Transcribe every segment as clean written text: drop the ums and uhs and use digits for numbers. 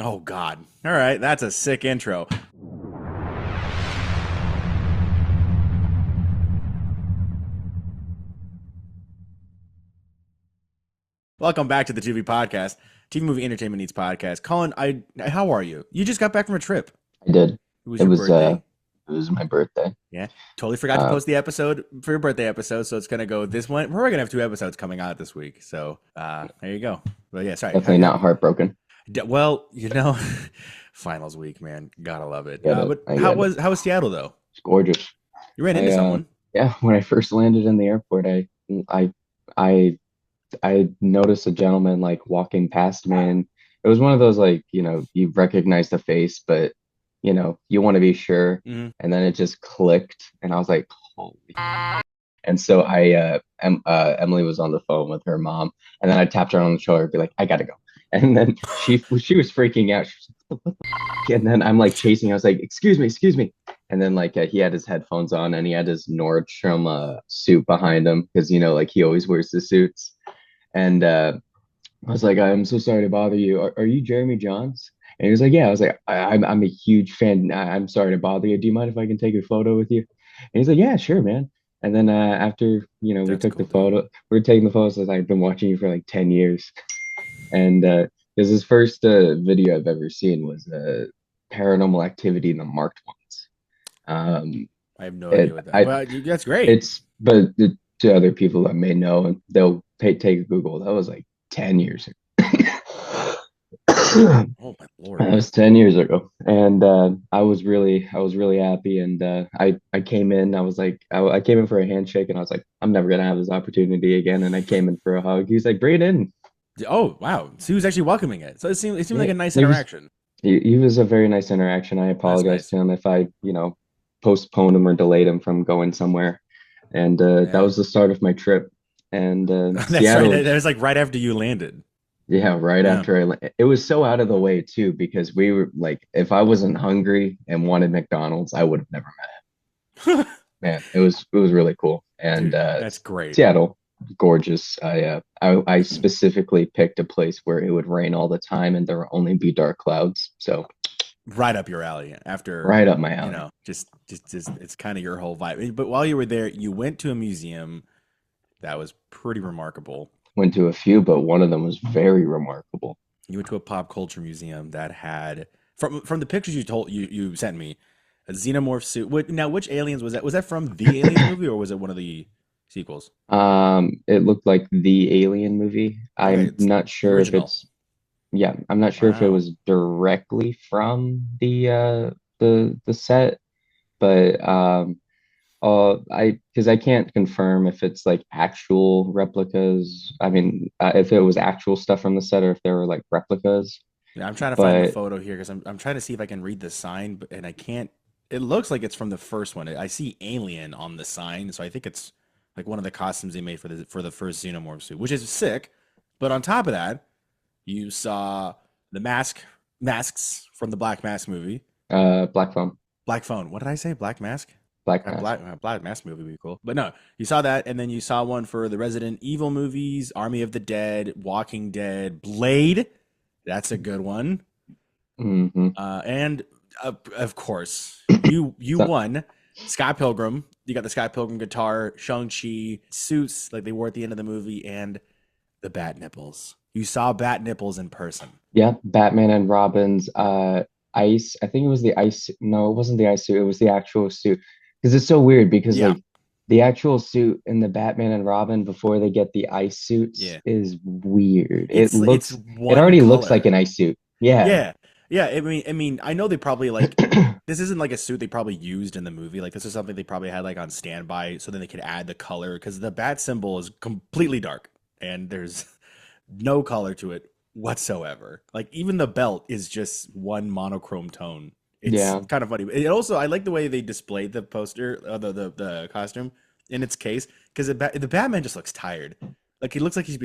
Oh God. All right, that's a sick intro. Welcome back to the Tu-Vie podcast, TV movie entertainment needs podcast. Colin, how are you? You just got back from a trip. I did. It was It your was birthday. my birthday. Yeah. Totally forgot to Uh, post the episode for your birthday episode, so it's gonna go this one. We're gonna have two episodes coming out this week. So there you go. But yeah, sorry. Definitely not heartbroken. Well, finals week, man. Gotta love it. Get it. But I how get it. was Seattle though? It's gorgeous. You ran I into someone. yeah, when I first landed in the airport, I I I noticed a gentleman like walking past me, and it was one of those like, you recognize the face, but you want to be sure. Hmm. And then it just clicked, and I was like, holy. And so Emily was on the phone with her mom, and then I tapped her on the shoulder, be like, I gotta go. And then she was freaking out. She was like, what the f-? And then I'm like chasing. I was like, excuse me. And then like he had his headphones on, and he had his Nordstrom suit behind him because like he always wears the suits. And I was like, I'm so sorry to bother you. Are you Jeremy Johns? And he was like, yeah. I was like, I'm a huge fan. I'm sorry to bother you. Do you mind if I can take a photo with you? And he's like, yeah, sure, man. And then after, we That's took the cool, dude. photo, we were taking the photos. I was like, I've been watching you for like 10 years. And because his first video I've ever seen was Paranormal Activity in the marked ones. I have no idea It, what that. I, Well, that's great. but to other people that may know, and they'll take a Google. That was like 10 years ago. Oh my That lord. was 10 years ago. And I was really happy. And I came in, I was like, I came in for a handshake, and I was like, I'm never gonna have this opportunity again. And I came in for a hug. He's like, bring it in. Oh wow. So he was actually welcoming it. So it seemed like Yeah, a nice he was interaction. he was a very nice interaction. I That's apologized nice. to him if I, postponed him or delayed him from going somewhere. And that Yeah. was the start of my trip. And That's right. Seattle, That was like right after you landed. yeah, right Yeah. after it was so out of the way too, because we were like, if I wasn't hungry and wanted McDonald's, I would have never met him. Man, it was really cool. And Dude, that's great. Seattle, gorgeous. I specifically picked a place where it would rain all the time and there would only be dark clouds. So Right up your alley after, right up my alley. just it's kind of your whole vibe. But while you were there, you went to a museum that was pretty remarkable. Went to a few, but one of them was very remarkable. You went to a pop culture museum that had from the pictures you sent me a xenomorph suit. Now, which aliens was that? Was that from the Aliens movie or was it one of the sequels? It looked like the Alien movie. Okay, I'm it's not the sure if original. it's Yeah, I'm not sure if it Wow. was directly from the set, but I because I can't confirm if it's like actual replicas. I mean, if it was actual stuff from the set or if there were like replicas. Yeah, I'm trying to find the But photo here because I'm trying to see if I can read the sign, and I can't. It looks like it's from the first one. I see Alien on the sign, so I think it's like one of the costumes they made for the first Xenomorph suit, which is sick. But on top of that, you saw the masks from the Black Mask movie. Black Phone, Black Phone. What did I say? Black Mask? Black A Mask. Black Mask movie would be cool. But no, you saw that, and then you saw one for the Resident Evil movies, Army of the Dead, Walking Dead, Blade. That's a good one. Hmm. And of course, you So won. Scott Pilgrim. You got the Scott Pilgrim guitar, Shang-Chi suits like they wore at the end of the movie, and the bat nipples. You saw bat nipples in person. yeah, Batman and Robin's ice. I think it was the ice. No, it wasn't the ice suit. It was the actual suit. Because it's so weird because Yeah, like the actual suit in the Batman and Robin before they get the ice suits yeah. is weird. It's It one already looks like color. an ice suit. Yeah. Yeah, yeah. I mean, I know they probably like this isn't like a suit they probably used in the movie. Like this is something they probably had like on standby, so then they could add the color because the bat symbol is completely dark and there's no color to it whatsoever. Like even the belt is just one monochrome tone. It's Yeah. kind of funny. It also I like the way they displayed the poster, the costume in its case because the Batman just looks tired. Like he looks like he's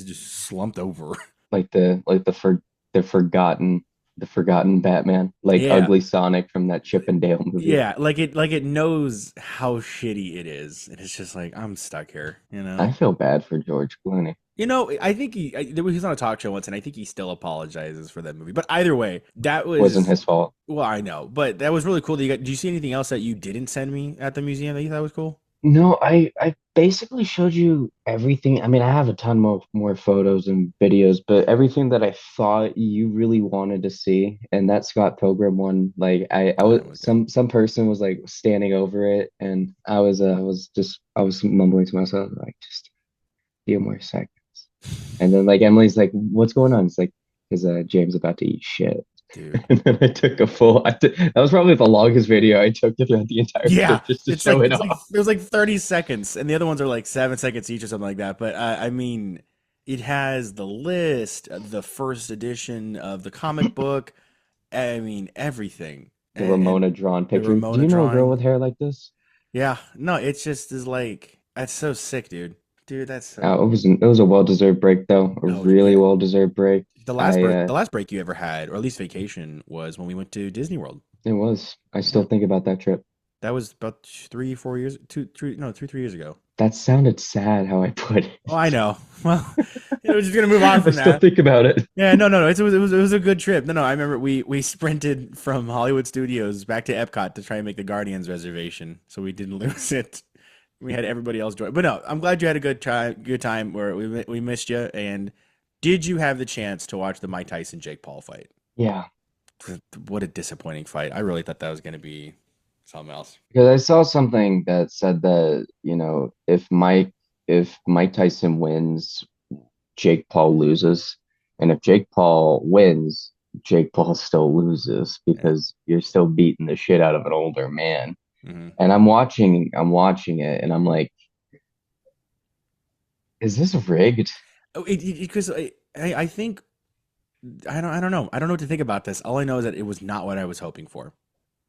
just slumped over. Like the forgotten the forgotten Batman, like Yeah. ugly Sonic from that Chip and Dale movie. Yeah, like it knows how shitty it is, and it's just like I'm stuck here, you know. I feel bad for George Clooney. You know, I think he's on a talk show once, and I think he still apologizes for that movie. But either way, that Wasn't was his fault. well, I know, but that was really cool. That you got. Did you see anything else that you didn't send me at the museum that you thought was cool? No, I basically showed you everything. I mean, I have a ton more photos and videos, but everything that I thought you really wanted to see, and that Scott Pilgrim one, like I Oh, was that was good. some person was like standing over it, and I was mumbling to myself like just a few more seconds, and then like Emily's like, "What's going on?" It's like, "Because James about to eat shit." Dude. And then I took a full. That was probably the longest video I took throughout the entire Yeah, trip just to show it it's like off. it was like 30 seconds, and the other ones are like 7 seconds each or something like that. But I mean, it has the list, the first edition of the comic book. I mean, everything, The and Ramona drawn the picture. Do Ramona you know a girl drawing. with hair like this? Yeah, no, it's just is like that's so sick, dude. Dude, that's It so. was a well-deserved break though, a Oh really yeah, well-deserved break. the last break you ever had, or at least vacation, was when we went to Disney World. It was. I still Yeah, think about that trip. that was about 3 4 years, no, 3 3 years ago. That sounded sad how I put Oh, I it. know. Well, we're just gonna move on I from still that. think about it. Yeah, no. It was a good trip. No, I remember we sprinted from Hollywood Studios back to Epcot to try and make the Guardians reservation, so we didn't lose it. We had everybody else join. But no, I'm glad you had a good time. Where we missed you. And did you have the chance to watch the Mike Tyson Jake Paul fight? Yeah, What a disappointing fight. I really thought that was going to be something else. because I saw something that said that, if Mike Tyson wins, Jake Paul loses. And if Jake Paul wins, Jake Paul still loses Yeah. because you're still beating the shit out of an older man. Hmm. And I'm watching it and I'm like, is this rigged? Oh, because I think I don't know. I don't know what to think about this. All I know is that it was not what I was hoping for.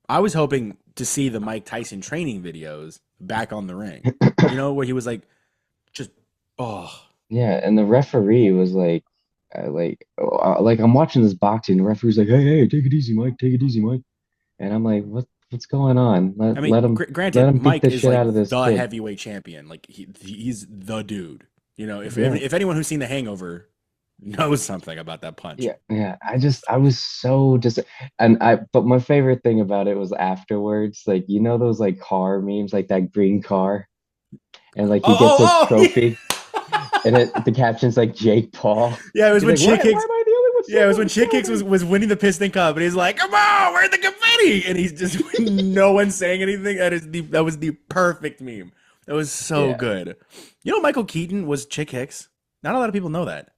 I was hoping to see the Mike Tyson training videos back on the ring. You know, where he was just, oh, Yeah, and the referee was like I'm watching this boxing. The referee's like, hey, take it easy, Mike. Take it easy, Mike. And I'm like, what's going on? I Let mean, let him let granted, him beat Mike the is shit like out of this the kid. heavyweight champion. Like he's the dude. You know, Yeah, if anyone who's seen The Hangover knows something about that punch. yeah. I was so but my favorite thing about it was afterwards, like those like car memes, like that green car, and like he gets his trophy, and the caption's like Jake Paul. Yeah, it was He's when like, Chick why Hicks. am I the only one Yeah, it was when celebrating? Chick Hicks Celebrating? was winning the Piston Cup, and he's like, "Come on, where's the confetti?" And he's just no one saying anything. That was the perfect meme. That was so Yeah. good. You know, Michael Keaton was Chick Hicks. Not a lot of people know that.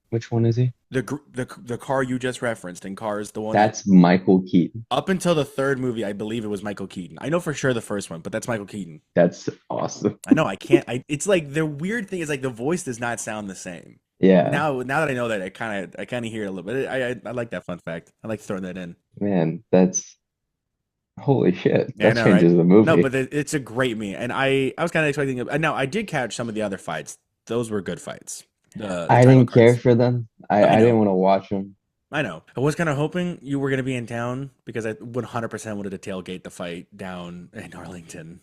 Which one is he? The car you just referenced in Cars, the one that That's Michael Keaton. up until the third movie, I believe it was Michael Keaton. I know for sure the first one, but that's Michael Keaton. That's awesome. I know I can't. It's like the weird thing is like the voice does not sound the same. Yeah, Now that I know that, I kind of hear it a little bit. I like that fun fact. I like throwing that in. man, that's holy shit. Yeah, I That know, right? changes the No, movie. but it's a great meme, and I was kind of expecting it. Now I did catch some of the other fights. Those were good fights. The I title didn't care cards. for them. I I didn't know. want to watch them. I know. I was kind of hoping you were going to be in town because I 100% wanted to tailgate the fight down in Arlington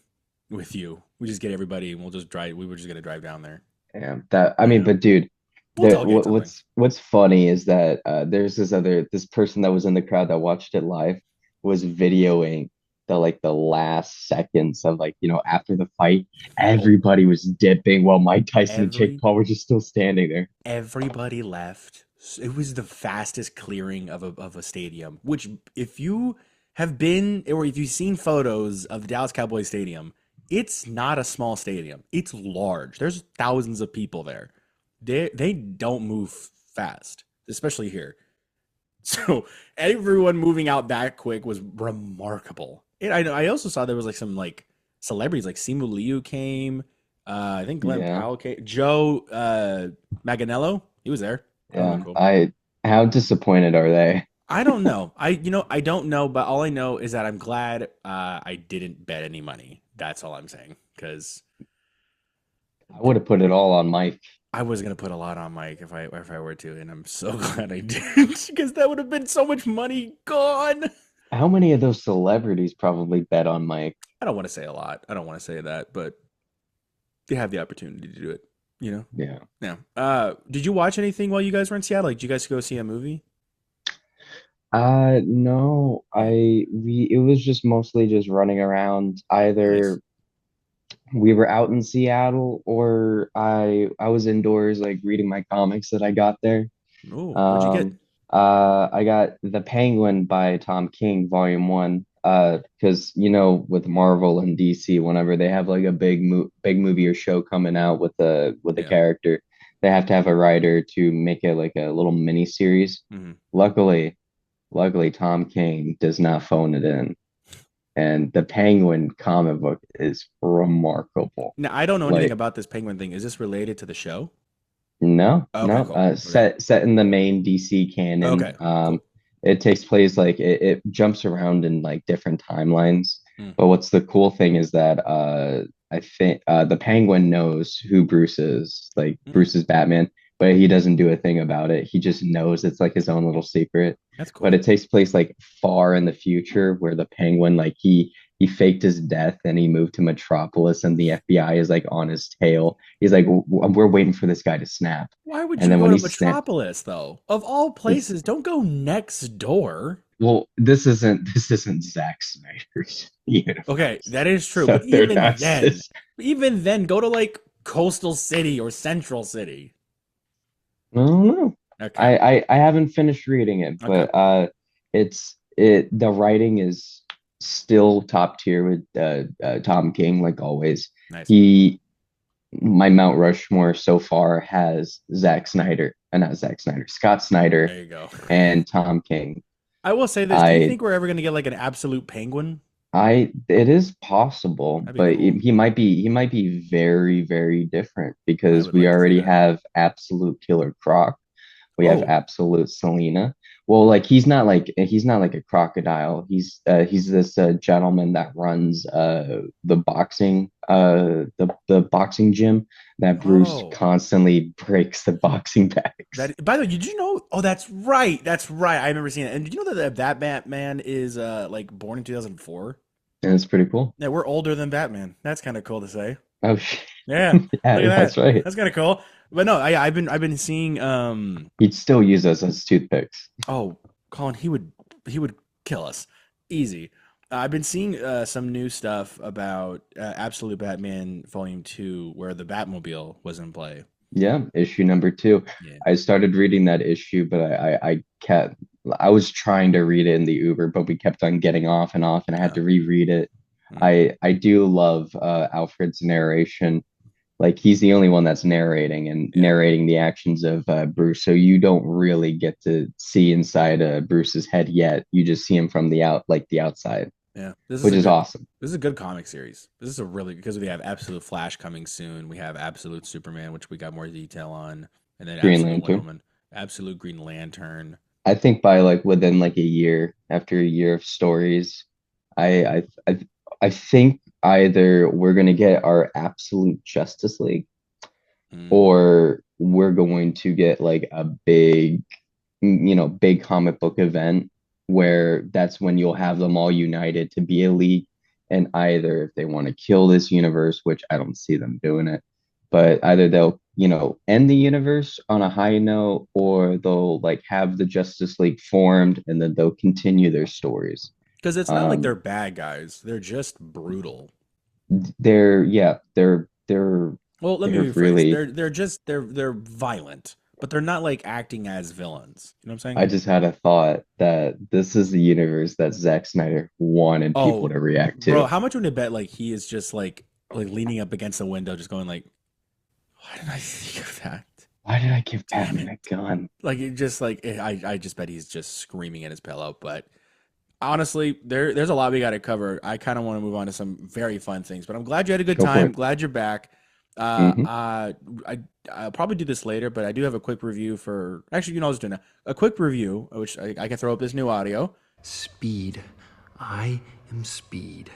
with you. We just get everybody and we'll just drive. We were just going to drive down there. Yeah, that I I mean, know. but dude, We'll tailgate something. what's funny is that there's this person that was in the crowd that watched it live was videoing the last seconds of after the fight, Oh, everybody was dipping while Mike Tyson and Jake every Paul were just still standing there. everybody left. It was the fastest clearing of a stadium, which if you have been or if you've seen photos of the Dallas Cowboys stadium, it's not a small stadium. It's large. There's thousands of people there. They don't move fast, especially here. So everyone moving out that quick was remarkable. And I also saw there was like some like celebrities like Simu Liu came. I think Glenn Yeah, Powell came. Joe Manganiello, he was there. That was really yeah. cool. I How disappointed are they? I don't know. I don't know, but all I know is that I'm glad I didn't bet any money. That's all I'm saying. Because I would have put it all on Mike. I was gonna put a lot on Mike if I were to, and I'm so glad I didn't because that would have been so much money gone. How many of those celebrities probably bet on Mike? I don't want to say a lot. I don't want to say that, but they have the opportunity to do it. You know? Yeah. Yeah. Did you watch anything while you guys were in Seattle? Like, did you guys go see a movie? No, it was just mostly just running around. Nice. Either we were out in Seattle or I was indoors like reading my comics that I got there. Oh, what'd you get? Um, I got The Penguin by Tom King, Volume One. Because with Marvel and DC, whenever they have like a big movie or show coming out with a Yeah. character, they have to have a writer to make it like a little mini series. Hmm. Luckily, luckily Tom King does not phone it in, and the Penguin comic book is remarkable. Now, I don't know anything Like about this penguin thing. Is this related to the show? no, Okay, no. cool. Okay. Set in the main DC canon. Okay, cool. It takes place like it jumps around in like different timelines. Mm, But what's the cool thing is that I think the Penguin knows who Bruce is, like mm, Bruce is Batman, but he doesn't do a thing about it. He just knows it's like his own little secret. that's But cool. it takes place like far in the future where the Penguin like he faked his death and he moved to Metropolis and the FBI is like on his tail. He's like, We're waiting for this guy to snap." Why would And you then go when to he snapped, Metropolis though? Of all it's places, don't go next door. well, this isn't Zack Snyder's Okay, universe. that is true, So but there has to even then, go to like Coastal City or Central City. I don't know. Okay, I haven't finished reading it, okay, but the writing is still top tier with Tom King, like always. nice. He My Mount Rushmore so far has Zack Snyder, not Zack Snyder, Scott Snyder There you go. and Tom King. I will say this: do you I think we're ever gonna get like an absolute penguin? it is possible, That'd be but cool. he might be very, very different I because would we like to see already that. have absolute Killer Croc. We have Oh, absolute Selena. Well, like he's not like a crocodile. He's this gentleman that runs the boxing gym that Bruce oh, constantly breaks the boxing bags. that. By the way, did you know? Oh, that's right. That's right. I remember seeing it. And did you know that Batman is like born in 2004? And it's pretty cool. Yeah, we're older than Batman. That's kind of cool to say. Oh shit. Yeah, look Yeah, at that's that. right. That's kind of cool. But no, I've been seeing He'd still use us as toothpicks. oh, Colin, he would kill us easy. I've been seeing some new stuff about Absolute Batman Volume 2 where the Batmobile was in play. Yeah, issue number two. Yeah. I started reading that issue, but I was trying to read it in the Uber, but we kept on getting off and off, and I had Yeah. to reread it. Mm. I do love Alfred's narration. Like he's the only one that's narrating and Yeah. narrating the actions of Bruce, so you don't really get to see inside Bruce's head yet. You just see him from the outside, Yeah. This is which a is good awesome. this is a good comic series. This is a really because we have Absolute Flash coming soon. We have Absolute Superman, which we got more detail on, and then Green Absolute Wonder Lantern. Woman, Absolute Green Lantern. I think by like within like a year, after a year of stories, I think either we're gonna get our absolute Justice League Mm, or we're going to get like a big comic book event where that's when you'll have them all united to be a league. And either if they want to kill this universe, which I don't see them doing it, but either they'll end the universe on a high note or they'll like have the Justice League formed and then they'll continue their stories. because it's not like Um, they're bad guys. They're just brutal. yeah, they're Well, let me they're rephrase. really They're violent, but they're not like acting as villains. You know what I'm saying? I just had a thought that this is the universe that Zack Snyder wanted people Oh, to react bro, to. how much would it bet like he is just like leaning up against the window, just going like, "Why did I think of that? Why did I give Damn Batman it!" a gun? Like it just like I just bet he's just screaming in his pillow. But honestly, there's a lot we got to cover. I kind of want to move on to some very fun things. But I'm glad you had a good Go for time. it. Glad you're back. Uh, Hmm. uh, I'll probably do this later, but I do have a quick review for. Actually, I was doing a quick review, which I can throw up this new audio. Speed. I am speed.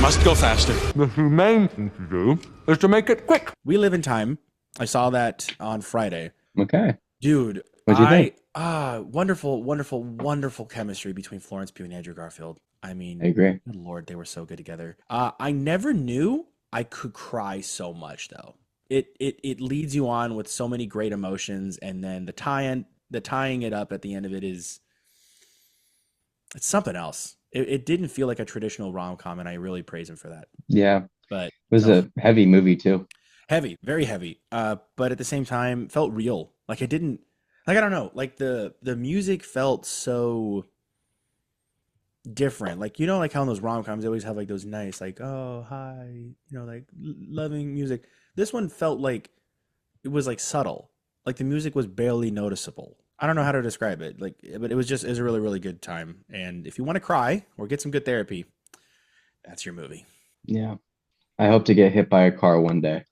Must go faster. The main thing to do is to make it quick. We live in time I saw that on Friday. Okay. Dude, What'd you think? wonderful, wonderful, wonderful chemistry between Florence Pugh and Andrew Garfield. I I mean, agree. good Lord, they were so good together. I never knew I could cry so much though. It leads you on with so many great emotions, and then the tying it up at the end of it is it's something else. It didn't feel like a traditional rom-com, and I really praise him for that. Yeah. It But was oh, a heavy movie too. heavy, very heavy. But at the same time, felt real. Like it didn't, like I don't know, like the music felt so different. Like like how in those rom coms they always have like those nice like oh hi like loving music. This one felt like it was like subtle. Like the music was barely noticeable. I don't know how to describe it. Like, but it was a really really good time. And if you want to cry or get some good therapy, that's your movie. Yeah. I hope to get hit by a car one day.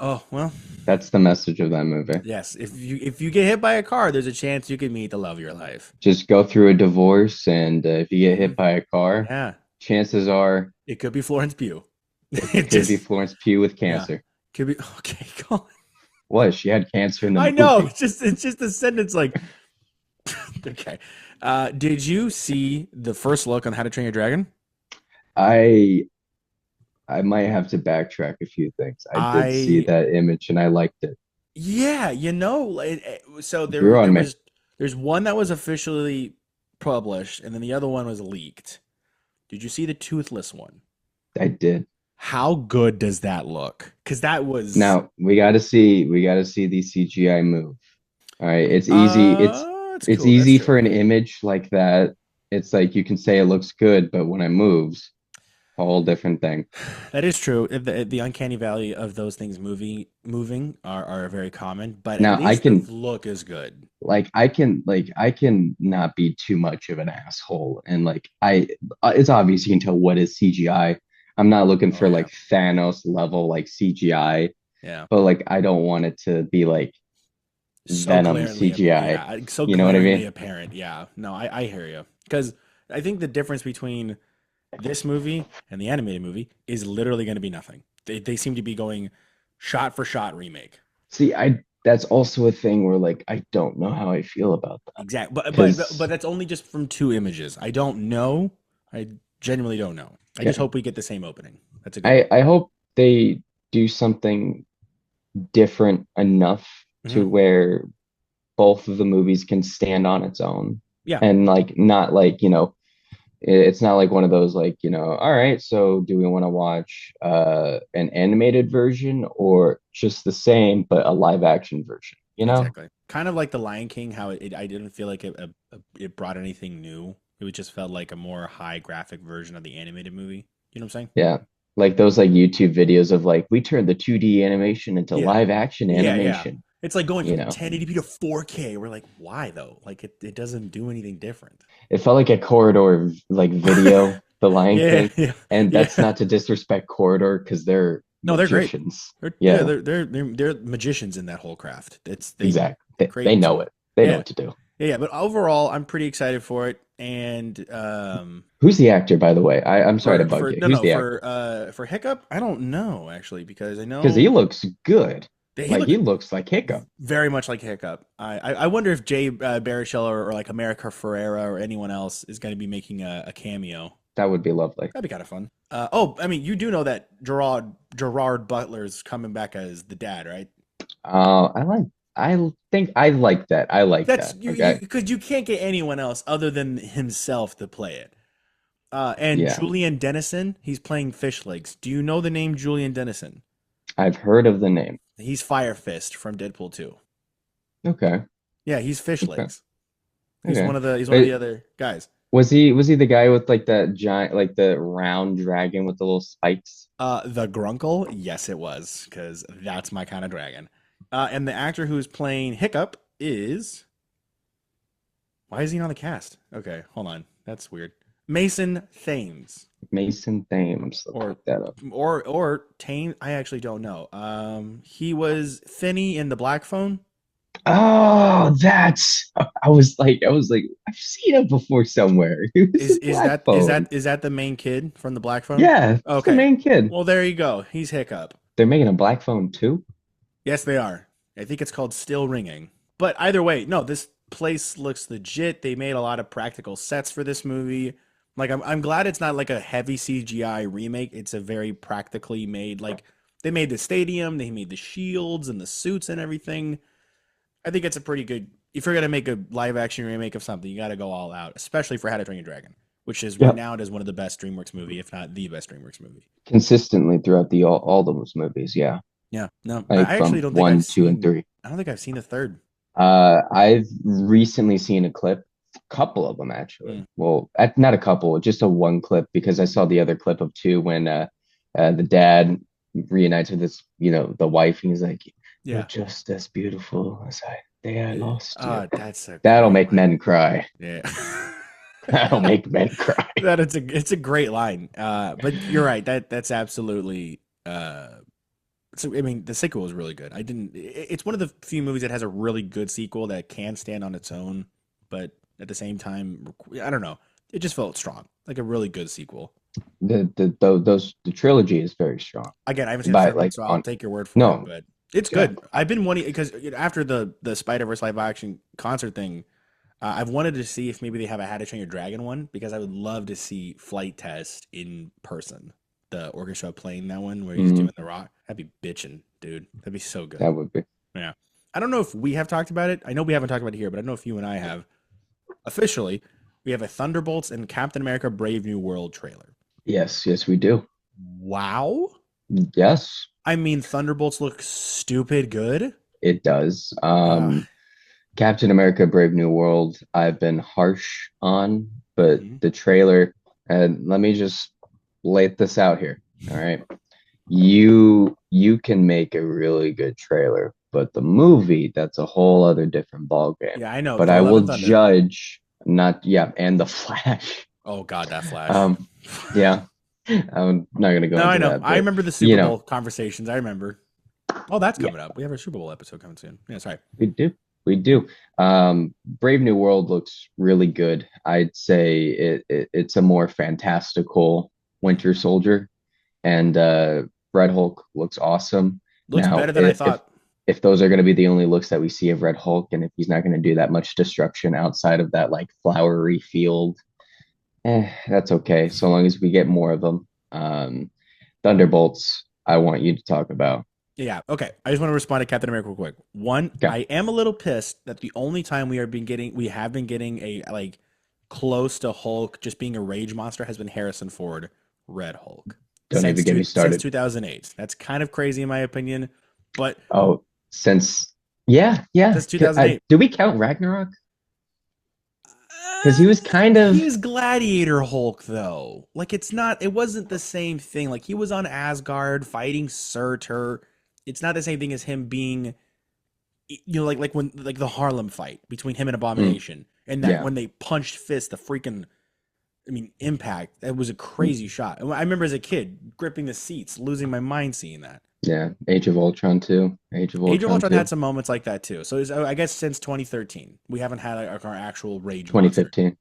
Oh well, That's the message of that movie. yes. If you get hit by a car, there's a chance you could meet the love of your life. Just go through a divorce, and if you get Hmm. hit by a car, Yeah, chances are it could be Florence Pugh. it It could be just Florence Pugh with yeah, cancer. could be okay. Colin. Was she had cancer in I the know. movie? It's just a sentence like okay. Did you see the first look on How to Train Your Dragon? I I might have to backtrack a few things. I did see I that image and I liked it. yeah, so It grew on me. there's one that was officially published, and then the other one was leaked. Did you see the toothless one? I did. How good does that look? Because that was Now we got to see the CGI move. All right, it's easy. it's It's cool. That's easy true. for an image like that. It's like you can say it looks good, but when it moves, a whole different thing. That is true. The uncanny valley of those things moving are very common, but at Now I least the can look is good. I can not be too much of an asshole, and like it's obvious you can tell what is CGI. I'm not looking Oh for yeah, like Thanos level like CGI, yeah. but like I don't want it to be like So Venom glaringly, CGI. yeah, so You know what I glaringly mean? apparent. Yeah, no, I hear you. Because I think the difference between this movie and the animated movie is literally going to be nothing. They seem to be going shot for shot remake. See, I that's also a thing where like I don't know how I feel about that Exact, but because that's only just from two images. I don't know. I genuinely don't know. I just yeah, hope we get the same opening. That's a good I hope. I hope they do something different enough Hmm. to where both of the movies can stand on its own Yeah, and like not like it's not like one of those like all right, so do we want to watch an animated version or just the same but a live action version? exactly. Kind of like the Lion King, how I didn't feel like it brought anything new. It just felt like a more high graphic version of the animated movie. You know what I'm saying? Yeah, like those like YouTube videos of like we turned the 2D animation into Yeah. live action Yeah, yeah. animation It's like going you from know 1080p to 4K. We're like, why though? Like it doesn't do anything different. it felt like a corridor like video, The Lion Yeah, King. yeah, And that's yeah. not to disrespect corridor because they're No, they're great. magicians. Yeah, Yeah, they're magicians in that whole craft. It's they exactly. They create know some it. They know yeah. what to do. Yeah, yeah, but overall I'm pretty excited for it. And Who's the actor, by the way? I'm sorry to bug for you. no Who's no the actor? for Hiccup, I don't know actually because I Because he know looks good. he Like looks he looks like Hiccup. very much like Hiccup. I wonder if Jay Baruchel or like America Ferrera or anyone else is going to be making a cameo. That would be lovely. That'd be kind of fun. Oh, I mean, you do know that Gerard Butler's coming back as the dad, right? I like. I think I like that. I like That's that. you Okay. because you can't get anyone else other than himself to play it. And Yeah, Julian Dennison, he's playing Fish Legs. Do you know the name Julian Dennison? I've heard of the name. He's Fire Fist from Deadpool 2. Okay. Yeah, he's Fish Okay. Legs. Okay. He's one of the But other guys. was he the guy with like that giant like the round dragon with the little spikes? The Grunkle, yes, it was, because that's my kind of dragon. And the actor who's playing Hiccup is. Why is he not on the cast? Okay, hold on. That's weird. Mason Thames. Mason Thames. I'm still Or look that up. or Thames. I actually don't know. He was Finney in the Black Phone. Oh, that's I was like, I've seen it before somewhere. It was Is a is black that is phone. that is that the main kid from the Black Phone? Yeah, it's the Okay. main kid. Well, there you go. He's Hiccup. They're making a black phone too. Yes, they are. I think it's called Still Ringing. But either way, no, this place looks legit. They made a lot of practical sets for this movie. Like I'm glad it's not like a heavy CGI remake. It's a very practically made like they made the stadium, they made the shields and the suits and everything. I think it's a pretty good if you're gonna make a live action remake of something, you gotta go all out, especially for How to Train Your Dragon, which is Yep. renowned as one of the best DreamWorks movie, if not the best DreamWorks movie. Consistently throughout the all those movies. Yeah. Yeah. No, Like I actually from don't think I've 1, 2, and seen 3. I don't think I've seen the third. I've recently seen a clip, couple of them actually. Mm. Well, not a couple, just a one clip because I saw the other clip of 2 when the dad reunites with his, the wife, and he's like, "You're Yeah. just as beautiful as I day I Yeah. lost you." That's a That'll great make line. men cry. Yeah. That'll make men cry. That it's a great line. But you're right. That's absolutely so I mean the sequel was really good. It's one of the few movies that has a really good sequel that can stand on its own, but at the same time, I don't know. It just felt strong. Like a really good sequel. The trilogy is very strong. Again, I haven't seen the By third one, like so I'll on take your word for it, no, but it's good. exactly. I've been wanting because after the Spider-Verse live action concert thing, I've wanted to see if maybe they have a How to Train Your Dragon one because I would love to see Flight Test in person. The orchestra playing that one where he's Mhm. doing the rock. That'd be bitching, dude. That'd be so good. That would be. Yeah. I don't know if we have talked about it. I know we haven't talked about it here, but I don't know if you and I have. Officially, we have a Thunderbolts and Captain America Brave New World trailer. Yes, yes, we do. Wow. Yes, I mean, Thunderbolts look stupid good. it does. Uh, Captain America Brave New World, I've been harsh on, but mhm. the trailer, and let me just lay this out here. All right. You can make a really good trailer, but the movie, that's a whole other different ball game. Yeah, I know. But Thor I Love will and Thunder. judge not, yeah, and the Flash. Oh God, that Flash. Um, yeah. I'm not gonna go No, I into know. that, I but remember the you Super know, Bowl conversations. I remember. Oh, that's yeah, coming up. We have a Super Bowl episode coming soon. Yeah, sorry. we do. We do. Brave New World looks really good. I'd say it's a more fantastical Mm. Winter Soldier, and Red Hulk looks awesome. Looks Now, better than I thought. if those are going to be the only looks that we see of Red Hulk, and if he's not going to do that much destruction outside of that like flowery field, that's okay. So long as we get more of them. Thunderbolts, I want you to talk about. Yeah. Okay. I just want to respond to Captain America real quick. One, Okay. I am a little pissed that the only time we have been getting a like close to Hulk just being a rage monster has been Harrison Ford, Red Hulk, Don't even get me since started. 2008. That's kind of crazy in my opinion, but Oh, since yeah, yeah. since 2008. Do we count Ragnarok? Because he was kind of He was Gladiator Hulk though. Like it wasn't the same thing. Like he was on Asgard fighting Surtur. It's not the same thing as him being like when like the Harlem fight between him and mm, Abomination and that yeah. when they punched fist the freaking I mean impact. That was a crazy shot. I remember as a kid gripping the seats, losing my mind seeing that. Yeah, Age of Ultron too. Age of Age of Ultron Ultron had too. some moments like that too. So I guess since 2013, we haven't had like, our actual rage monster. 2015.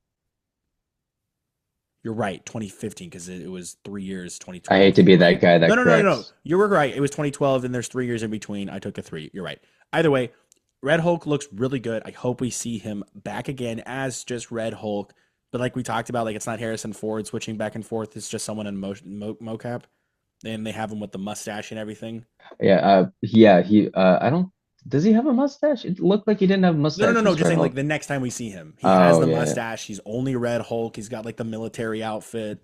You're right, 2015, because it was 3 years, I hate 2012. to be You're that right. guy No, that no, no, no, no. corrects. You were right. It was 2012, and there's 3 years in between. I took a three. You're right. Either way, Red Hulk looks really good. I hope we see him back again as just Red Hulk. But like we talked about, like it's not Harrison Ford switching back and forth. It's just someone in mocap, and they have him with the mustache and everything. Yeah, yeah, I don't, does he have a mustache? It looked like he didn't have a No, no, no, mustache no. as Just Red saying, like Hulk. the next time we see him, he has Oh the yeah, yeah. mustache. He's only Red Hulk. He's got like the military outfit,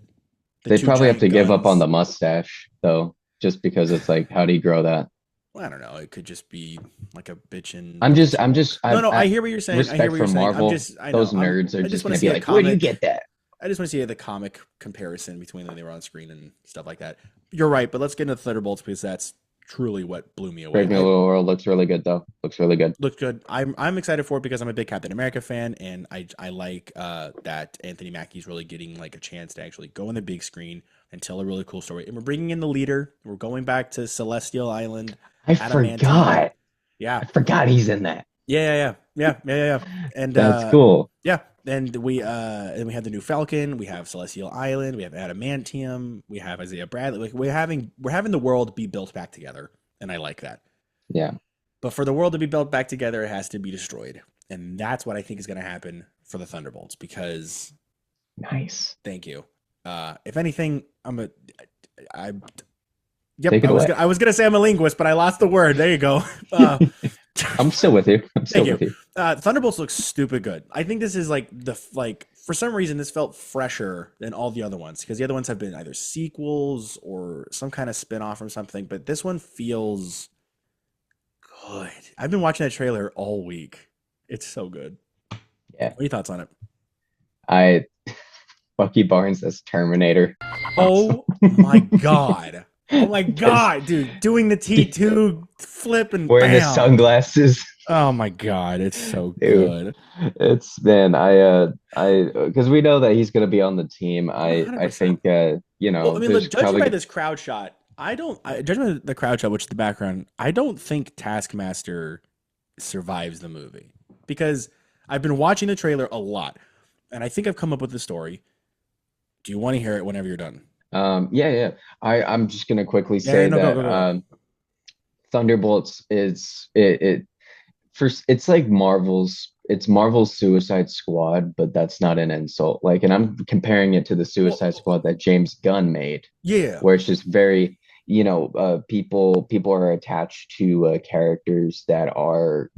the They'd two probably have giant to give up on guns. the mustache though, just because it's like, how do you grow that? Well, I don't know. It could just be like a bitchin'. I'm No, I hear what you're saying. I hear respect what for you're saying. Marvel. I know. Those nerds are I just just want to gonna see be a like, where do you comic. get that? I just want to see the comic comparison between when they were on screen and stuff like that. You're right, but let's get into Thunderbolts because that's truly what blew me away. Brave New World looks really good though. Looks really good. Looked good. I'm excited for it because I'm a big Captain America fan, and I like that Anthony Mackie's really getting like a chance to actually go on the big screen and tell a really cool story. And we're bringing in the leader. We're going back to Celestial Island, I Adamantium. forgot. Yeah, I forgot he's in that. yeah. And That's cool. yeah, and we have the new Falcon, we have Celestial Island, we have Adamantium, we have Isaiah Bradley. Like we're having the world be built back together, and I like that. Yeah. But for the world to be built back together, it has to be destroyed. And that's what I think is going to happen for the Thunderbolts because Nice. thank you. If anything, I yep, Take it away. I was gonna say I'm a linguist, but I lost the word. There you go. Uh, I'm still with you. I'm thank still you. with you. Thunderbolts looks stupid good. I think this is like for some reason this felt fresher than all the other ones because the other ones have been either sequels or some kind of spin-off from something, but this one feels good. I've been watching that trailer all week. It's so good. Yeah. What are your thoughts on it? I Bucky Barnes as Terminator. Awesome. Oh my god. Oh my Just god, dude. Doing the T2 flip and wearing the bam. sunglasses. Oh my god, it's so Dude, good. it's man, because we know that he's gonna be on the team. I 100%. think you Well, I know, mean, there's look, judging probably by this crowd shot, judging by the crowd shot, which is the background, I don't think Taskmaster survives the movie because I've been watching the trailer a lot, and I think I've come up with the story. Do you want to hear it whenever you're done? yeah. I'm just gonna quickly Yeah, say no, go, that go, go. Thunderbolts is it first it's like it's Marvel's Suicide Squad, but that's not an insult. Like, and I'm comparing it to the Suicide Well, Squad that James Gunn made, yeah. where it's just very, people are attached to characters that are,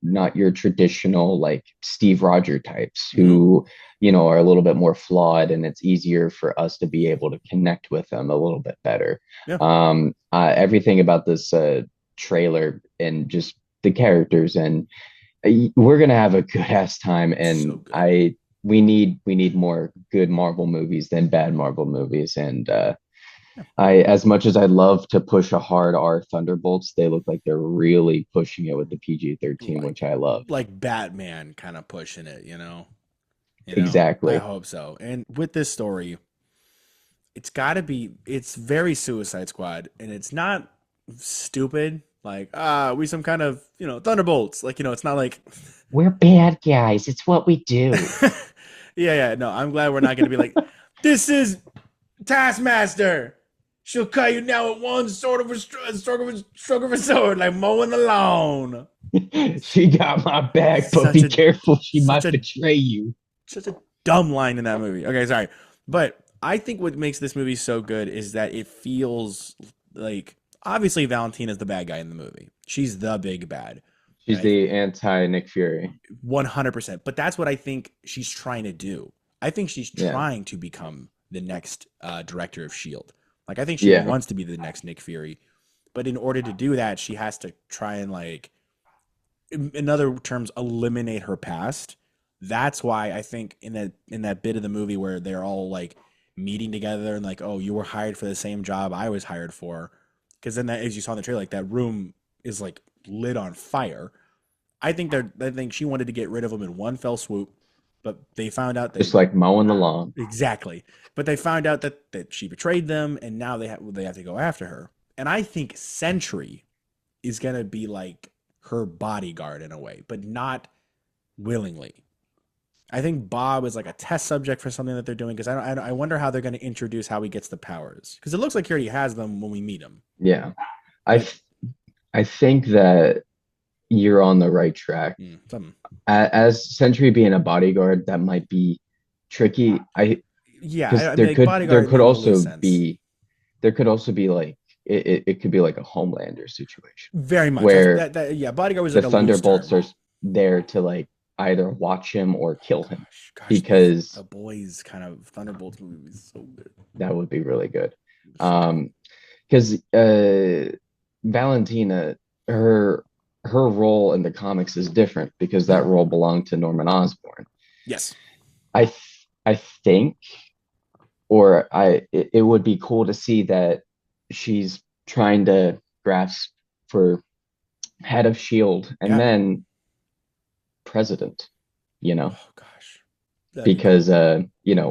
not your traditional like Steve Rogers types Hmm. who, are a little bit more flawed, and it's easier for us to be able to connect with them a little bit better. Yeah. Everything about this trailer and just the characters, and we're gonna have a good ass time. So And good. we need more good Marvel movies than bad Marvel movies. And Yeah. as much as I love to push a hard R Thunderbolts, they look like they're really pushing it with the PG-13, Like which I love. Batman kind of pushing it, you know? I Exactly. hope so. And with this story, it's very Suicide Squad, and it's not stupid. Like, we some kind of, Thunderbolts. Like, it's not like, We're bad guys. It's what we do. yeah. No, I'm glad we're not going to be like, this is Taskmaster. She'll cut you down with one stroke of a sword, like mowing the lawn. She got my back, but Such be a, careful. She such might a betray you. such a dumb line in that movie. Okay, sorry. But I think what makes this movie so good is that it feels like obviously Valentina's the bad guy in the movie. She's the big bad. She's Right? the anti Nick Fury. 100%. But that's what I think she's trying to do. I think she's Yeah. trying to become the next director of Shield. Like I think she Yeah. wants to be the next Nick Fury. But in order to do that, she has to try and like in other terms eliminate her past. That's why I think in that bit of the movie where they're all like meeting together and like, oh, you were hired for the same job I was hired for, because then that, as you saw in the trailer, like that room is like lit on fire. I think she wanted to get rid of him in one fell swoop, but they found out Just that like mowing the lawn. exactly. But they found out that she betrayed them, and now they have to go after her. And I think Sentry is gonna be like her bodyguard in a way, but not willingly. I think Bob is like a test subject for something that they're doing because I wonder how they're going to introduce how he gets the powers because it looks like he already has them when we meet him. Yeah. I But th- I think that you're on the right track. something. As Sentry being a bodyguard, that might be tricky. Yeah, Because I mean, like there bodyguard could in the loose also sense. be like it could be like a Homelander situation Very much. where Yeah, bodyguard was the like a loose Thunderbolts term. are there to like either watch him or kill him, Gosh, the because boys kind of Thunderbolts movie is so good. that would be really good. So good. Because Valentina, her role in the comics is different because that role belonged to Norman Osborn. Yes. I think, or it would be cool to see that she's trying to grasp for head of Shield and Yeah. then president, Oh gosh, that'd be because cool.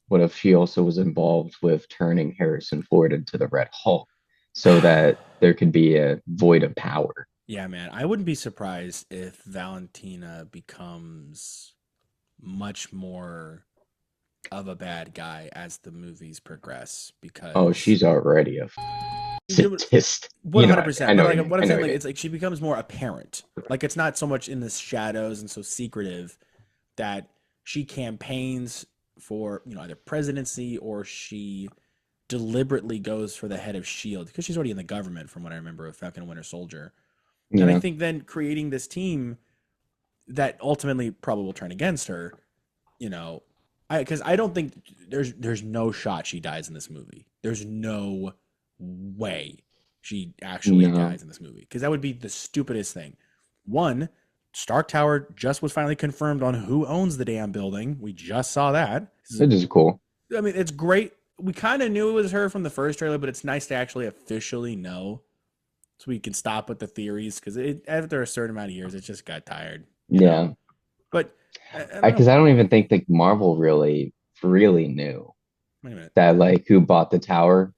what if she also was involved with turning Harrison Ford into the Red Hulk so that there could be a void of power. Yeah, man. I wouldn't be surprised if Valentina becomes much more of a bad guy as the movies progress Oh, because she's already a Statist. One You know hundred what I mean? I percent. know But what you like mean. what I I'm know saying, what you like mean. it's like she becomes more apparent. Like it's not so much in the shadows and so secretive that she campaigns for either presidency or she deliberately goes for the head of Shield because she's already in the government, from what I remember of Falcon and Winter Soldier. And I Yeah. think then creating this team that ultimately probably will turn against her, you know, because I don't think there's no shot she dies in this movie. There's no way she actually No. dies in this movie because that would be the stupidest thing. One, Stark Tower just was finally confirmed on who owns the damn building. We just saw that. It is cool. I mean, it's great. We kind of knew it was her from the first trailer, but it's nice to actually officially know so we can stop with the theories because after a certain amount of years, it just got tired, you know. Yeah. But I don't know. Because I don't even think like Marvel really knew Wait a minute. that like who bought the tower.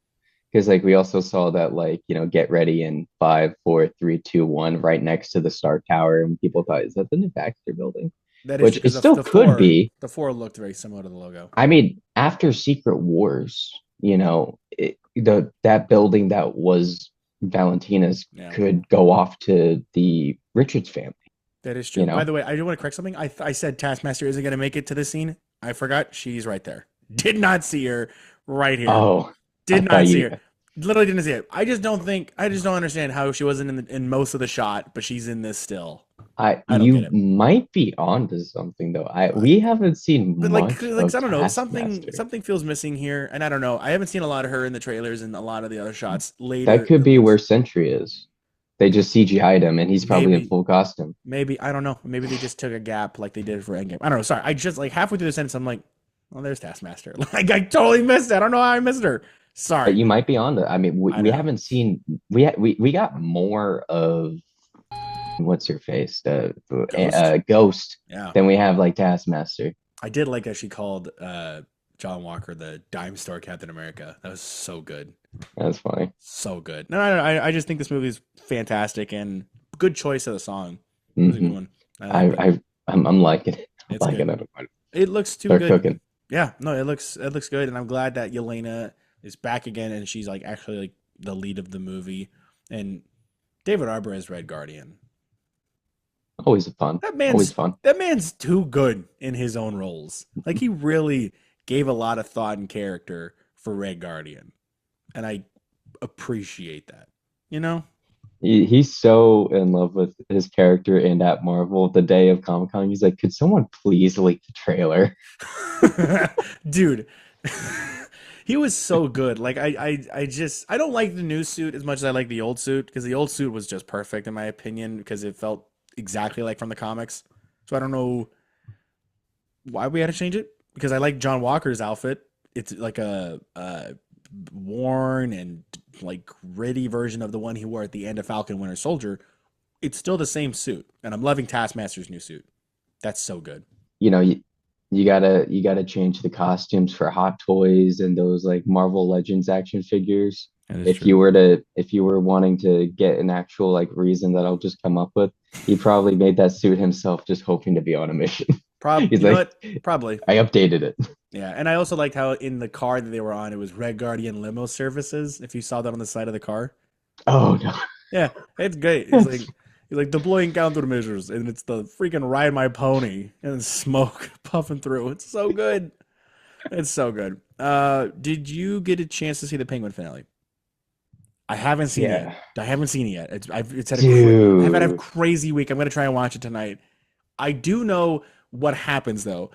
Because like we also saw that like, get ready in 5, 4, 3, 2, 1 right next to the Stark Tower. And people thought, is that the new Baxter building? That is Which true it because still could be. the four looked very similar to the logo. I mean, after Secret Wars, that building that was Valentina's Yeah, could go off to the Richards family, that is you true. By know? the way, I do want to correct something. I said Taskmaster isn't going to make it to this scene. I forgot. She's right there. Did not see her right here. Oh, I Did thought not see you her. Literally didn't see it. I just don't think. I just don't understand how she wasn't in most of the shot, but she's in this still. I I don't get you it. might be onto something though. I I, we haven't seen but much like of I don't know. Something Taskmaster. something feels missing here, and I don't know. I haven't seen a lot of her in the trailers and a lot of the other shots That later. could It be where looks Sentry is. They just CGI'd him and he's probably in maybe full costume. Maybe I don't know. Maybe they just took a gap like they did for Endgame. I don't know. Sorry, I just like halfway through the sentence, I'm like, "Oh, there's Taskmaster." Like I totally missed it. I don't know how I missed her. Sorry. You might be on to. I mean, I we know. haven't seen we got more of what's her face, the Ghost. Ghost Yeah, than we have like Taskmaster. I did like that she called John Walker the dime store Captain America. That was so good, That's funny. so good. No, I just think this movie is fantastic and good choice of the song. It was a good hmm one. I I liked it. I'm liking it. I'm It's liking good. it. It looks too Start good. cooking. Yeah, no, it looks good, and I'm glad that Yelena is back again, and she's like actually like the lead of the movie, and David Arbor as Red Guardian. Always fun. That Always man's fun. that man's too good in his own roles. Like he really gave a lot of thought and character for Red Guardian, and I appreciate that. You know, He's so in love with his character in that Marvel. The day of Comic Con, he's like, "Could someone please leak the trailer?" dude. He was so good. Like I don't like the new suit as much as I like the old suit because the old suit was just perfect in my opinion because it felt exactly like from the comics. So I don't know why we had to change it because I like John Walker's outfit. It's like a worn and like gritty version of the one he wore at the end of Falcon Winter Soldier. It's still the same suit, and I'm loving Taskmaster's new suit. That's so good. you know, you, you gotta change the costumes for Hot Toys and those like Marvel Legends action figures. That is If true. you were to if you were wanting to get an actual like reason that I'll just come up with, he probably made that suit himself just hoping to be on a mission. He's You know like, what? Probably. I updated it. Yeah, and I also liked how in the car that they were on, it was Red Guardian limo services. If you saw that on the side of the car, Oh no. yeah, it's great. It's like he's like deploying countermeasures, and it's the freaking ride my pony and then smoke puffing through. It's so good. It's so good. Did you get a chance to see the Penguin finale? I haven't seen it yet. Yeah. I haven't seen it yet. It's had I've had a Dude. crazy week. I'm gonna try and watch it tonight. I do know what happens though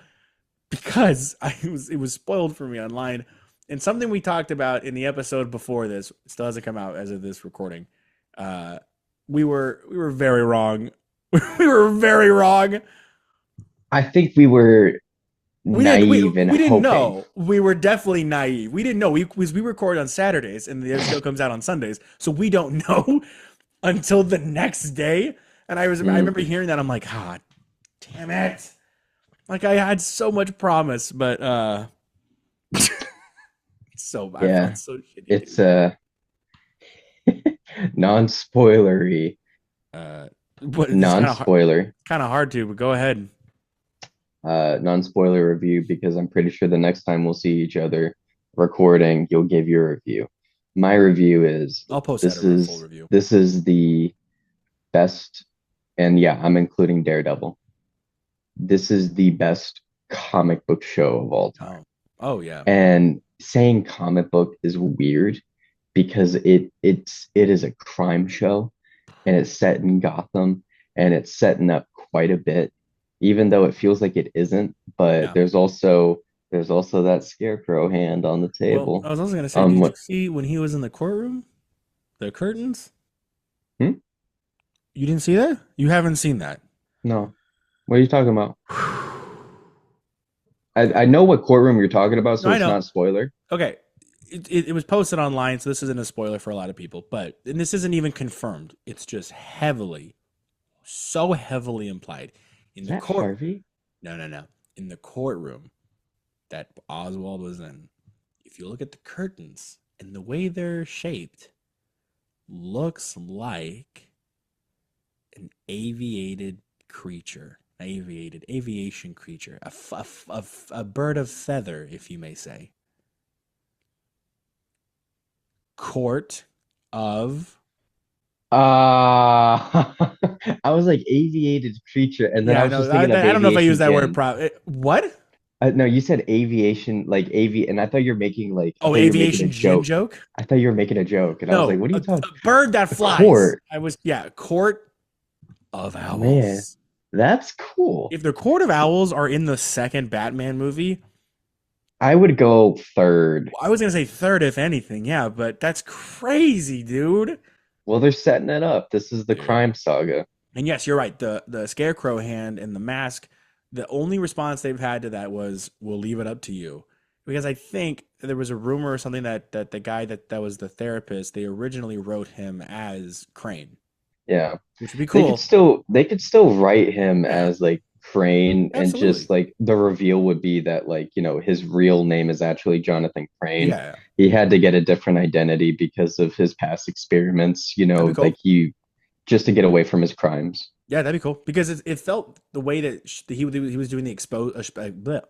because it was spoiled for me online. And something we talked about in the episode before this still hasn't come out as of this recording. Uh, we were very wrong. We were very wrong. I think we were naive and We didn't hoping. know. We were definitely naive. We didn't know. We record on Saturdays and the show comes out on Sundays, so we don't know until the next day. And I remember Mhm. hearing that. I'm like, ah, damn it! Like I had so much promise, but so I felt Yeah. so shitty, It's dude. non-spoilery. Uh, but it's Non-spoiler. kind of hard to. But go ahead. Non-spoiler review because I'm pretty sure the next time we'll see each other recording, you'll give your review. my review is I'll post that this a full is review. this is the best, and yeah, I'm including Daredevil. This is the best comic book show of all time. Oh, oh yeah. And saying comic book is weird because it is a crime show and it's set in Gotham and it's setting up quite a bit, even though it feels like it isn't. But Yeah. there's also that scarecrow hand on the Well, table. I was also gonna say, did you What? see when he was in the courtroom, the curtains? Hmm? You didn't see that? You haven't seen that? No. What are you talking about? Okay. I know what courtroom you're talking about, No, so I it's know. not a spoiler. Okay. It was posted online, so this isn't a spoiler for a lot of people, but and this isn't even confirmed. It's just heavily, so heavily implied in Is the that court. Harvey? No, no, no. In the courtroom that Oswald was in, if you look at the curtains and the way they're shaped, looks like an aviation creature, a bird of feather, if you may say. Court of I was like aviated creature, and then I Yeah, I was know. just thinking of I don't know if I use aviation that word gin. what? No, you said aviation, like and I thought I Oh, thought you were making a aviation gin joke. joke? I thought you were making a joke, and I was like, No, what are you talking? a bird that A flies. court, I was yeah, court of man, owls. that's cool. If the court of owls are in the second Batman movie, I would go third. I was gonna say third if anything, yeah, but that's crazy, dude. Well, they're setting it up. This is the Yeah. crime saga. And yes, you're right. The scarecrow hand and the mask, the only response they've had to that was, "We'll leave it up to you," because I think there was a rumor or something that the guy that was the therapist, they originally wrote him as Crane, Yeah. which would be cool. They could still write him Yeah, as like Crane, and absolutely. just like the reveal would be that, like, his real name is actually Jonathan Crane. Yeah, He had to get a different identity because of his past experiments, that'd be like cool. he just to get away from his crimes. Yeah, that'd be cool because it felt the way that he was doing the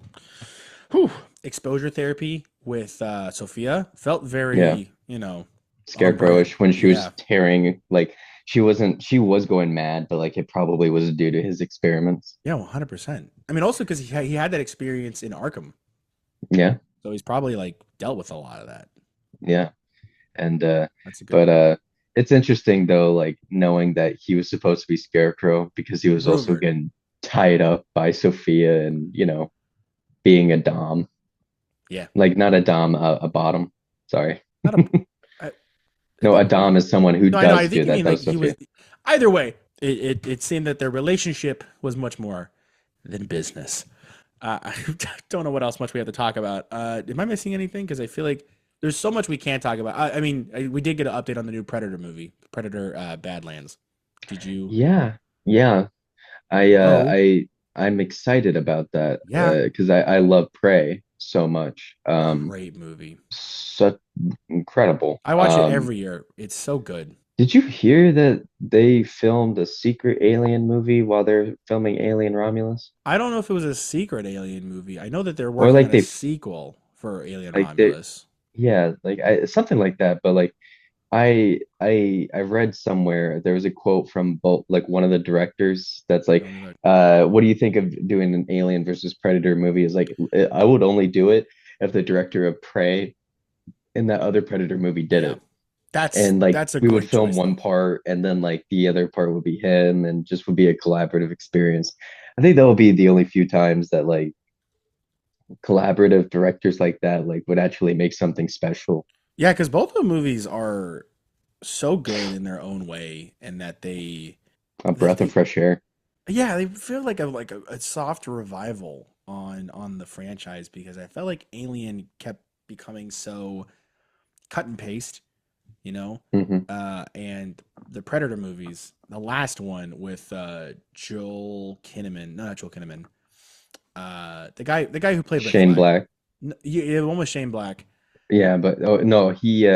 whew, exposure therapy with Sophia felt Yeah. very on brand. Scarecrowish when she was Yeah. tearing, like she was going mad, but like it probably was due to his experiments. Yeah, 100%. I mean, also because he had that experience in Arkham, Yeah. so he's probably like dealt with a lot of that. Yeah. And That's a good but one. it's interesting though, like knowing that he was supposed to be Scarecrow because he was also Rumored. getting tied up by Sophia, and being a dom, Yeah, like not a dom, a bottom. Sorry. not a. I, I No, a think dom is someone who no, I know. does I do think you that. mean That like was he was. Sophia. Either way, it seemed that their relationship was much more than business. I don't know what else much we have to talk about. Am I missing anything? Because I feel like there's so much we can't talk about. I mean, we did get an update on the new Predator movie, Predator Badlands. Did you? Yeah, yeah. I uh Oh, I I'm excited about that yeah, because I love Prey so much. great movie. Such incredible. I watch it every year. It's so good. Did you hear that they filmed a secret alien movie while they're filming Alien Romulus? I don't know if it was a secret Alien movie. I know that they're Or working like on a they sequel for Alien they Romulus. yeah, like something like that. But like I read somewhere there was a quote from both, like one of the directors that's like, Tell me about. what do you think of doing an Alien versus Predator movie? Is like, I would only do it if the director of Prey in that other Predator movie did Yeah, it. And like that's a we would great film choice one though. part and then like the other part would be him, and just would be a collaborative experience. I think that will be the only few times that like collaborative directors like that like would actually make something special. Yeah, because both the movies are so good in their own way, and that A breath of they fresh air. yeah, they feel like a soft revival on the franchise because I felt like Alien kept becoming so cut and paste, you know, Hmm. and the Predator movies, the last one with Joel Kinnaman, no, not Joel Kinnaman, the guy who played Rick Shane Flag, Black. yeah, yeah, the one with Shane Black. Yeah, but oh no, he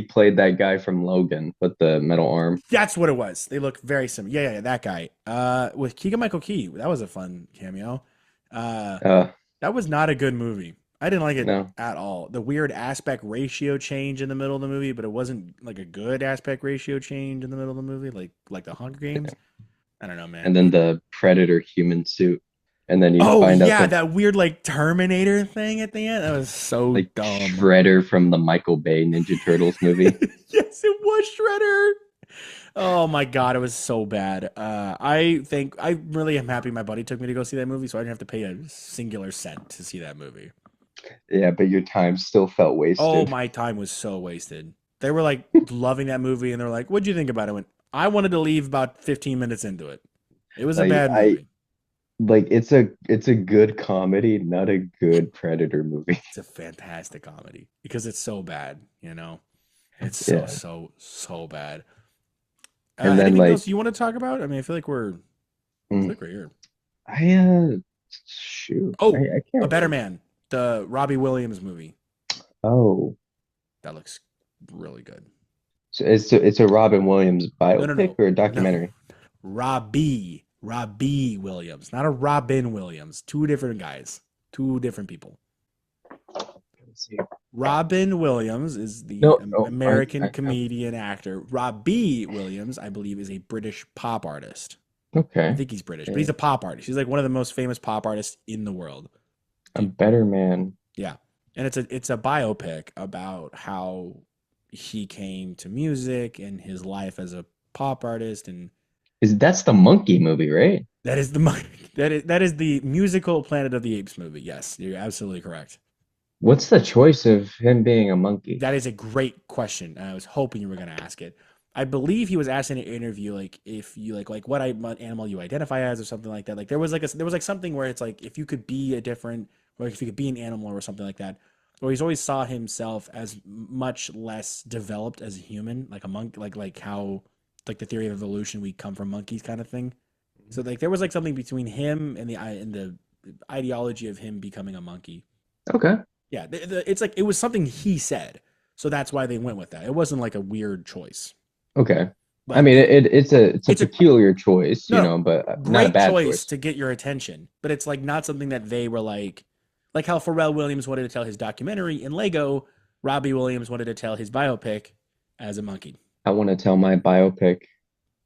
played that guy from Logan with the metal arm. That's what it was. They look very similar. Yeah, yeah, yeah, that guy. With Keegan Michael Key, that was a fun cameo. Uh, Uh, that was not a good movie. I didn't like it No. at all. The weird aspect ratio change in the middle of the movie, but it wasn't like a good aspect ratio change in the middle of the movie, like the Hunger Games. I don't know, man. And then the Predator human suit. And then you Oh find out yeah, that that weird like Terminator thing at the end. That was so like dumb. Shredder from the Michael Bay Ninja Turtles movie. Yes, it was Shredder. Oh my god, it was so bad. I think I really am happy my buddy took me to go see that movie, so I didn't have to pay a singular cent to see that movie. Yeah, but your time still felt Oh, wasted. my time was so wasted. They were like loving that movie, and they're like, "What'd you think about it?" I went, I wanted to leave about 15 minutes into it. It was a Like bad I movie. like it's a good comedy, not a good Predator movie. It's a fantastic comedy because it's so bad, you know. It's so Yeah. so so bad. And then Anything like else you want to talk about? I mean, I feel mm, like we're here. I shoot. Oh, I A can't Better remember. Man, the Robbie Williams movie. Oh. That looks really good. So it's a Robin Williams No, no, biopic no, or a no. documentary? Robbie Williams, not a Robin Williams. Two different guys, two different people. Let's see. Robin Williams is the No, no, American I have comedian actor. Robbie Williams, I believe, is a British pop artist. I okay. think he's British, but Yeah. he's a pop artist. He's like one of the most famous pop artists in the world. A Dude, better man. yeah. And it's a biopic about how he came to music and his life as a pop artist, and That's the monkey movie, right? that is the that is the musical Planet of the Apes movie. Yes, you're absolutely correct. What's the choice of him being a monkey? That is a great question. And I was hoping you were going to ask it. I believe he was asked in an interview, like if you like what animal you identify as or something like that. Like there was like something where it's like if you could be a different, or if you could be an animal or something like that. Or he's always saw himself as much less developed as a human, like a monk, like how like the theory of evolution, we come from monkeys kind of thing. So like there was like something between him and the ideology of him becoming a monkey. Okay. Yeah, it's like it was something he said, so that's why they went with that. It wasn't like a weird choice, Okay. I but mean, it's a it's a peculiar choice, no, no, but not a great bad choice choice. to get your attention. But it's like not something that they were like how Pharrell Williams wanted to tell his documentary in Lego. Robbie Williams wanted to tell his biopic as a monkey. I want to tell my biopic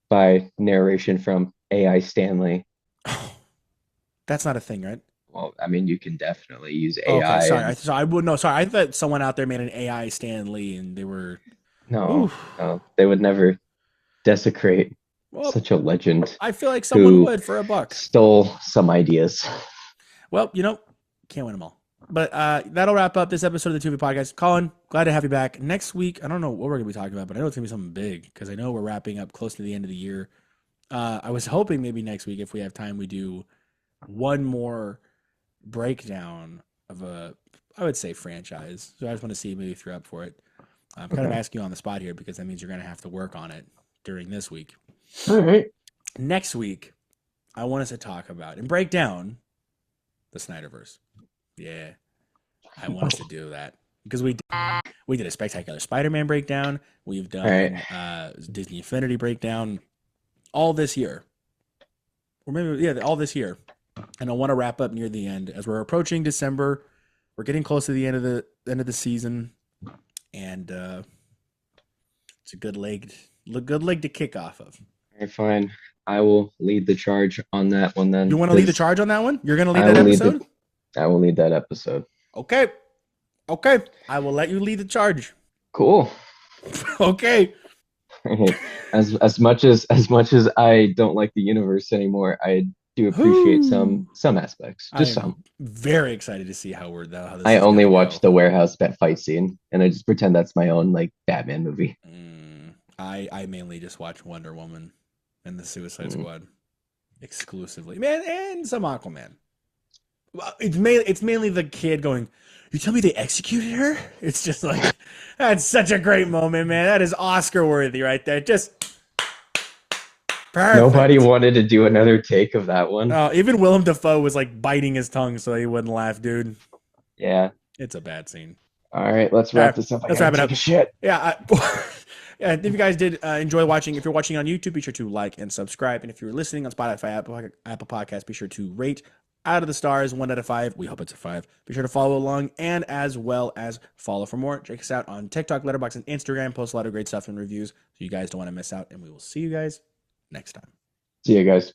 by narration from AI Stanley. Oh, that's not a thing, right? Well, I mean, you can definitely use Okay, AI sorry. and I would no, sorry. I thought someone out there made an AI Stan Lee, and they were. Ooh, no, no, they would never desecrate well, such a legend I feel like someone who would for a buck. stole some ideas. Well, can't win them all. But that'll wrap up this episode of the Tu-Vie podcast. Colin, glad to have you back. Next week, I don't know what we're going to be talking about, but I know it's going to be something big because I know we're wrapping up close to the end of the year. I was hoping maybe next week, if we have time, we do one more breakdown of I would say franchise. So I just want to see maybe if you're up for it. I'm kind of Okay. asking you on the spot here because that means you're going to have to work on it during this week. All right. Next week, I want us to talk about and break down the Snyderverse. Yeah, I want us to do that because we did a spectacular Spider-Man breakdown. We've All right. done Disney Infinity breakdown all this year, or maybe all this year. And I want to wrap up near the end as we're approaching December. We're getting close to the end of the season, and it's a good leg to kick off of. All right, fine. I will lead the charge on that one then. You want to lead the charge on that one? You're going to lead I that will lead episode? I will lead that episode. Okay. Okay. I will let you lead the charge. Cool. Okay. As much as I don't like the universe anymore, I do appreciate some aspects. I Just am some. very excited to see how this I is only gonna watch go. the warehouse bet fight scene, and I just pretend that's my own like Batman movie. I mainly just watch Wonder Woman and the Suicide Mm. Squad exclusively, man, and some Aquaman. Well, it's mainly the kid going, "You tell me they executed her?" It's just like that's such a great moment, man. That is Oscar worthy right there. Just perfect. Nobody wanted to do another take of that one. Even Willem Dafoe was like biting his tongue so he wouldn't laugh, dude. Yeah. It's a bad scene. All right, let's wrap this up. I Let's gotta wrap it take up. a shit. Yeah. Yeah, if you guys did enjoy watching, if you're watching on YouTube, be sure to like and subscribe. And if you're listening on Spotify, Apple Podcasts, be sure to rate, out of the stars, 1 out of 5. We hope it's a 5. Be sure to follow along and as well as follow for more. Check us out on TikTok, Letterboxd, and Instagram. Post a lot of great stuff and reviews, so you guys don't want to miss out. And we will see you guys next time. See you guys.